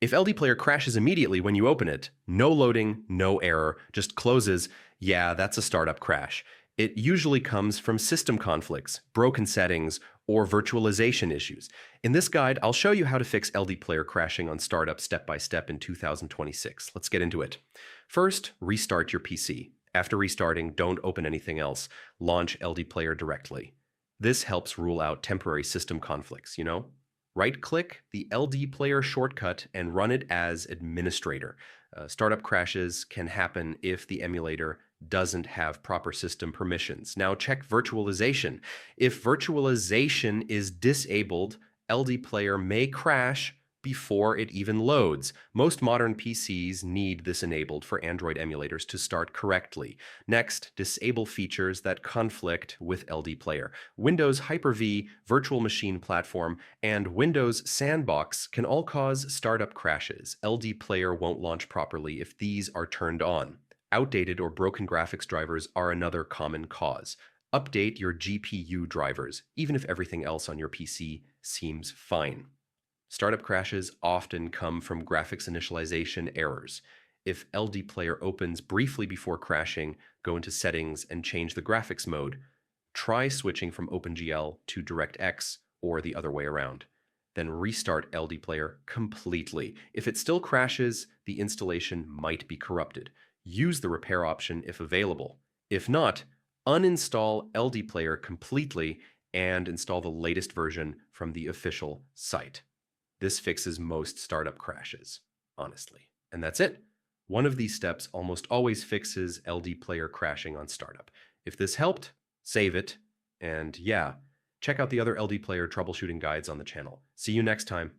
If LDPlayer crashes immediately when you open it, no loading, no error, just closes, yeah, that's a startup crash. It usually comes from system conflicts, broken settings, or virtualization issues. In this guide, I'll show you how to fix LDPlayer crashing on startup step by step in 2026. Let's get into it. First, restart your PC. After restarting, don't open anything else. Launch LDPlayer directly. This helps rule out temporary system conflicts, Right-click the LDPlayer shortcut and run it as administrator. Startup crashes can happen if the emulator doesn't have proper system permissions. Now check virtualization. If virtualization is disabled, LDPlayer may crash before it even loads. Most modern PCs need this enabled for Android emulators to start correctly. Next, disable features that conflict with LDPlayer. Windows Hyper-V, Virtual Machine Platform, and Windows Sandbox can all cause startup crashes. LDPlayer won't launch properly if these are turned on. Outdated or broken graphics drivers are another common cause. Update your GPU drivers, even if everything else on your PC seems fine. Startup crashes often come from graphics initialization errors. If LDPlayer opens briefly before crashing, go into Settings and change the graphics mode. Try switching from OpenGL to DirectX or the other way around. Then restart LDPlayer completely. If it still crashes, the installation might be corrupted. Use the repair option if available. If not, uninstall LDPlayer completely and install the latest version from the official site. This fixes most startup crashes, honestly. And that's it. One of these steps almost always fixes LDPlayer crashing on startup. If this helped, save it. And yeah, check out the other LDPlayer troubleshooting guides on the channel. See you next time.